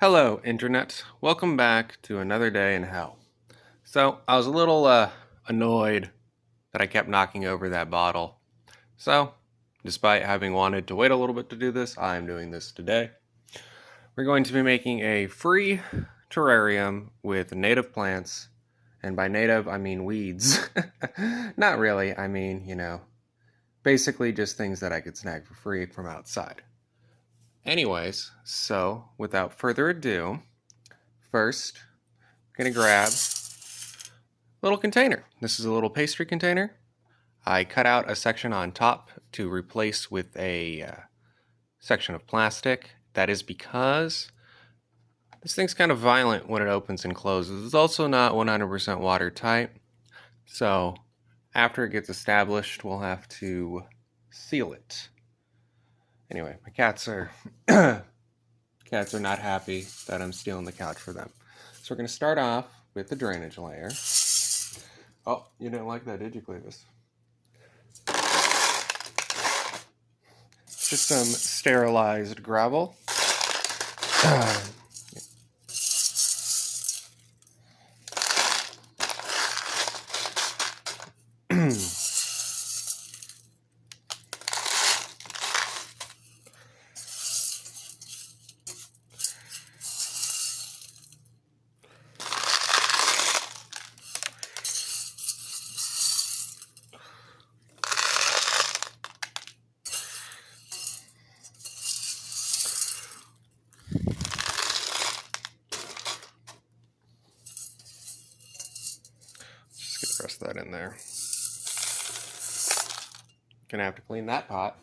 Hello, Internet. Welcome back to another day in hell. So, I was a little annoyed that I kept knocking over that bottle. So, despite having wanted to wait a little bit to do this, I am doing this today. We're going to be making a free terrarium with native plants. And by native, I mean weeds. Not really. I mean, basically just things that I could snag for free from outside. Anyways, so without further ado, first, I'm going to grab little container. This is a little pastry container. I cut out a section on top to replace with a section of plastic. That is because this thing's kind of violent when it opens and closes. It's also not 100% watertight. So after it gets established, we'll have to seal it. Anyway, my cats are not happy that I'm stealing the couch for them. So we're going to start off with the drainage layer. Oh, you didn't like that, did you, Clevis? Just some sterilized gravel. Just get the rest of that in there. Gonna have to clean that pot.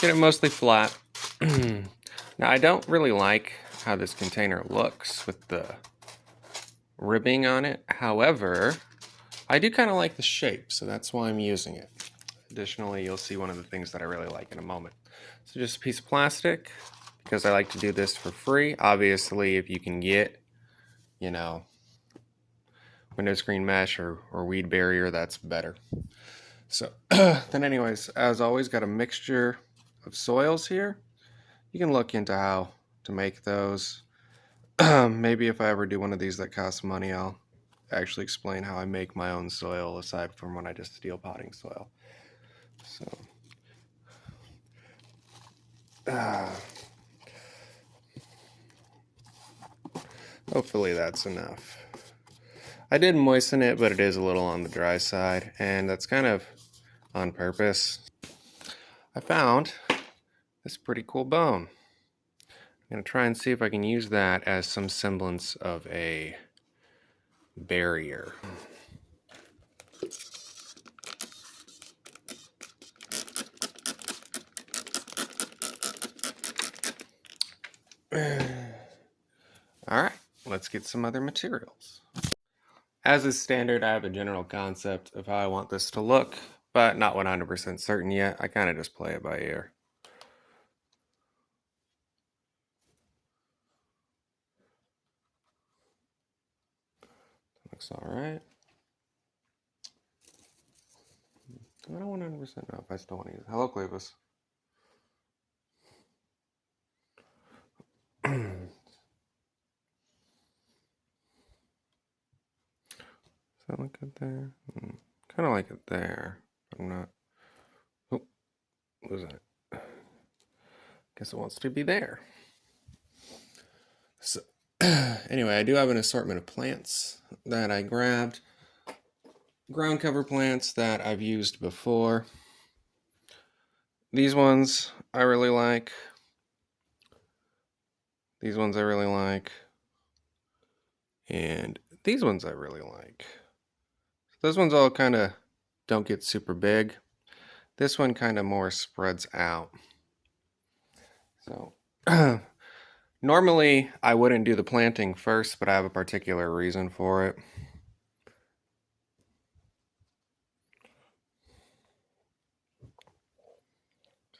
Get it mostly flat. Now, I don't really like how this container looks with the ribbing on it. However, I do kind of like the shape, so that's why I'm using it. Additionally, you'll see one of the things that I really like in a moment. So just a piece of plastic, because I like to do this for free. Obviously, if you can get, window screen mesh or weed barrier, that's better. So then anyways, as always, got a mixture of soils here. You can look into how to make those. Maybe if I ever do one of these that costs money, I'll actually explain how I make my own soil aside from when I just steal potting soil. So hopefully that's enough. I did moisten it, but it is a little on the dry side, and that's kind of on purpose. I found this pretty cool bone. I'm going to try and see if I can use that as some semblance of a barrier. Alright, let's get some other materials. As is standard, I have a general concept of how I want this to look, but not 100% certain yet. I kind of just play it by ear. Looks alright. I don't 100% know if I still want to use it. Hello, Clevis. Does that look good there? Kind of like it there. I'm not. Oh, losing it. Guess it wants to be there. So, anyway, I do have an assortment of plants that I grabbed. Ground cover plants that I've used before. These ones I really like. These ones I really like. And these ones I really like. Those ones all kind of don't get super big. This one kind of more spreads out. So normally I wouldn't do the planting first, but I have a particular reason for it.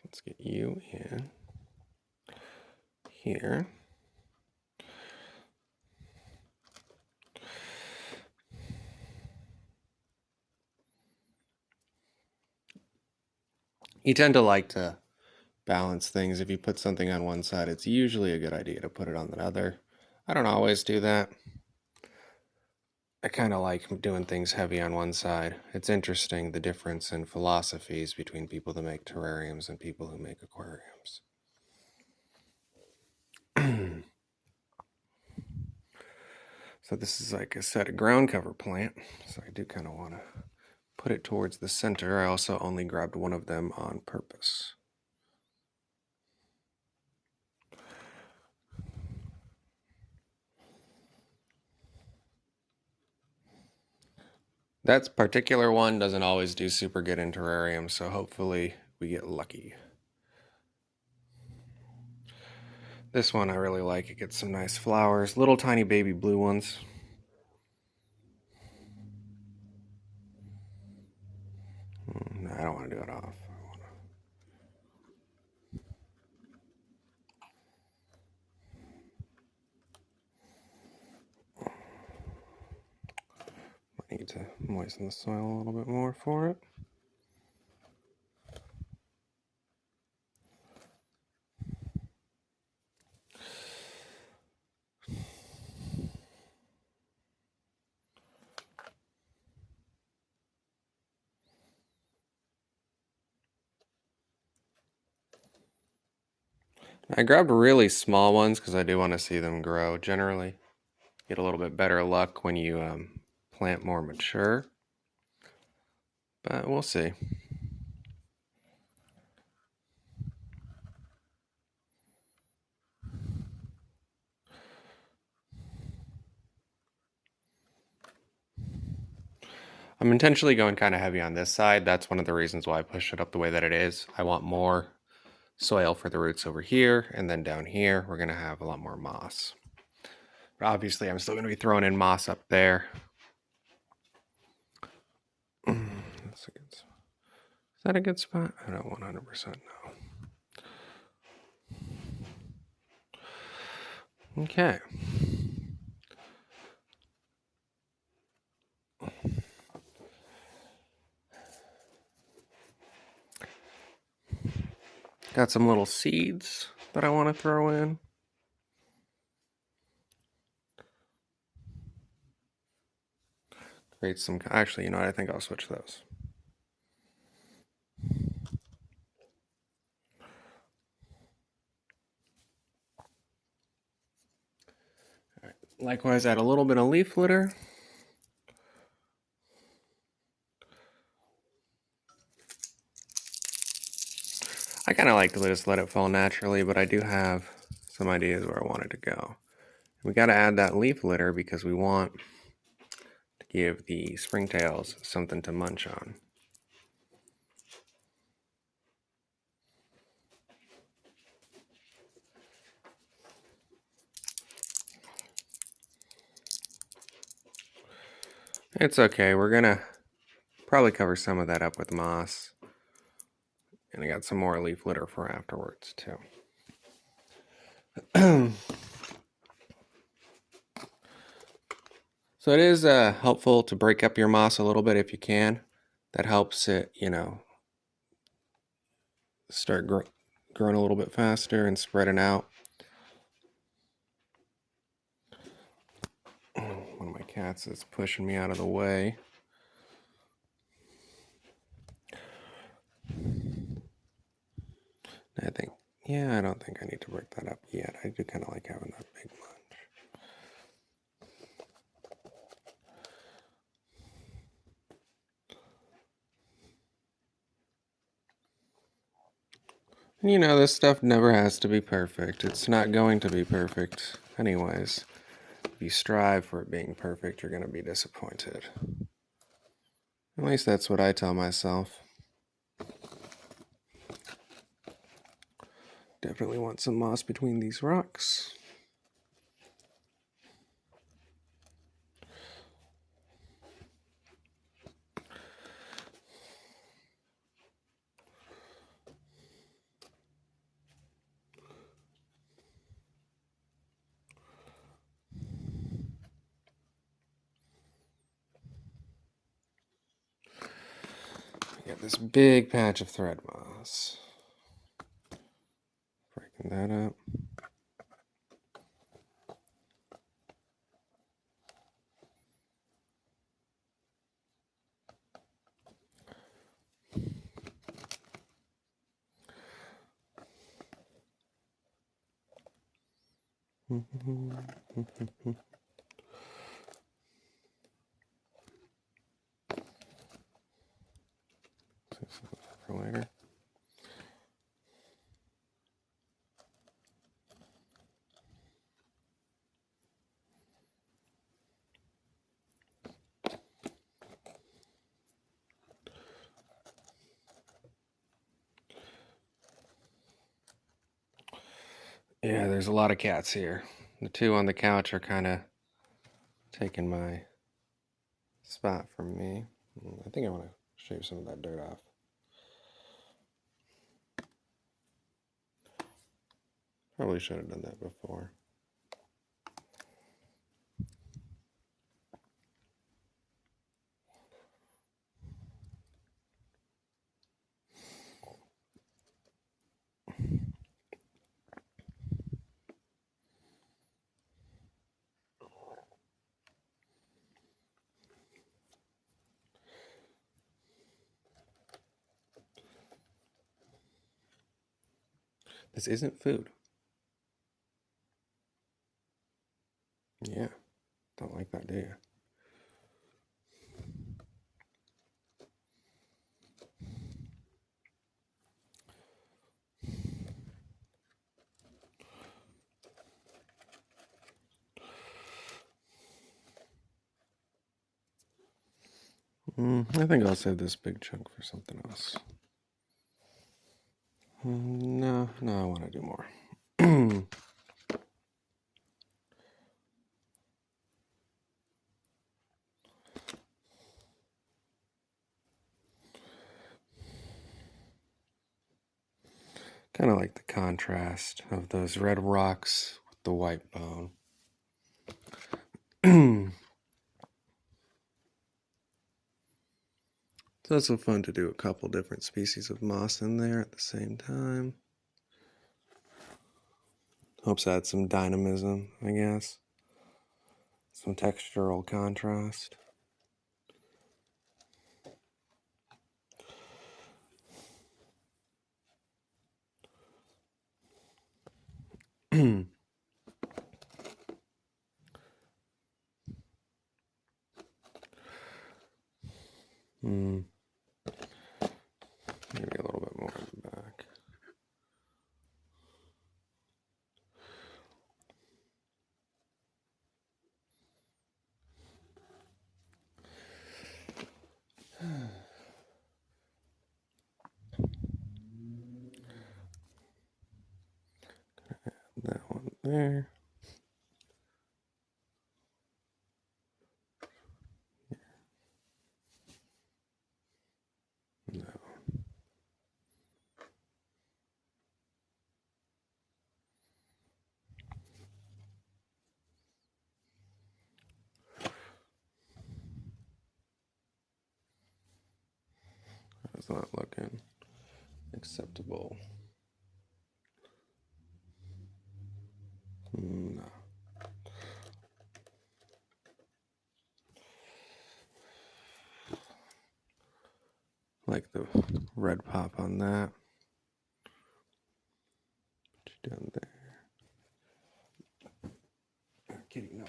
Let's get you in here. You tend to like to balance things. If you put something on one side, it's usually a good idea to put it on the other. I don't always do that. I kind of like doing things heavy on one side. It's interesting the difference in philosophies between people that make terrariums and people who make aquariums. So this is like I said, a ground cover plant. So I do kind of want to put it towards the center. I also only grabbed one of them on purpose. That particular one doesn't always do super good in terrarium, so hopefully we get lucky. This one I really like. It gets some nice flowers, little tiny baby blue ones. No, I don't want to do it off. I need to moisten the soil a little bit more for it. I grabbed really small ones because I do want to see them grow. Generally, get a little bit better luck when you plant more mature, but we'll see. I'm intentionally going kind of heavy on this side. That's one of the reasons why I push it up the way that it is. I want more soil for the roots over here, and then down here we're going to have a lot more moss. But obviously I'm still going to be throwing in moss up there. Is that a good spot? I don't 100% know. Okay. Got some little seeds that I want to throw in. Create some, actually, you know what, I think I'll switch those. All right. Likewise, add a little bit of leaf litter. I kind of like to just let it fall naturally, but I do have some ideas where I want it to go. We got to add that leaf litter because we want to give the springtails something to munch on. It's okay. We're going to probably cover some of that up with moss. And I got some more leaf litter for afterwards, too. So it is helpful to break up your moss a little bit if you can. That helps it, start growing a little bit faster and spreading out. One of my cats is pushing me out of the way. I don't think I need to break that up yet. I do kind of like having that big munch. And this stuff never has to be perfect. It's not going to be perfect anyways. If you strive for it being perfect, you're going to be disappointed. At least that's what I tell myself. Definitely want some moss between these rocks. We got this big patch of thread moss. Clean that up. For later. Yeah, there's a lot of cats here. The two on the couch are kind of taking my spot from me. I think I want to shave some of that dirt off. Probably should have done that before. This isn't food. Yeah, don't like that, do you? I think I'll save this big chunk for something else. No, I want to do more. Kind of like the contrast of those red rocks with the white bone. It's also fun to do a couple different species of moss in there at the same time. Helps add some dynamism, I guess. Some textural contrast. Maybe a little bit more in the back. That one there. No. That's not looking acceptable. No. Like the red pop on that. What you doing there? Kitty, no.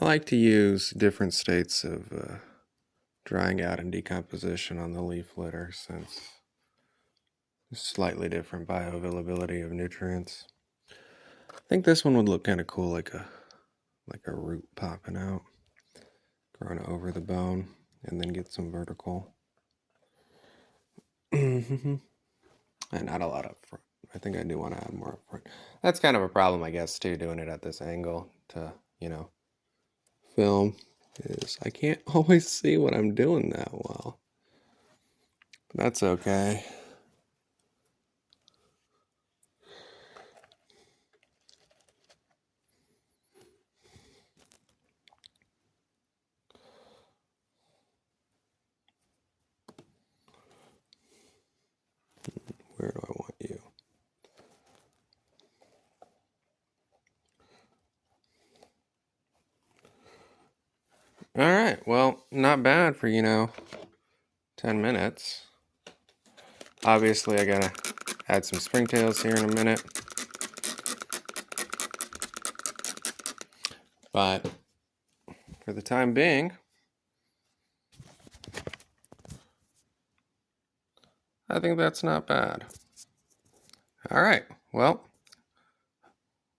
I like to use different states of drying out and decomposition on the leaf litter since there's slightly different bioavailability of nutrients. I think this one would look kind of cool, like a root popping out, growing over the bone, and then get some vertical. And not a lot up front. I think I do want to add more up front. That's kind of a problem, I guess, too, doing it at this angle to, film, is I can't always see what I'm doing that well. That's okay. Where do I want you? All right, well, not bad for, 10 minutes. Obviously, I gotta add some springtails here in a minute. But for the time being, I think that's not bad. All right, well,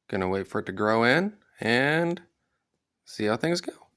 gonna wait for it to grow in and see how things go.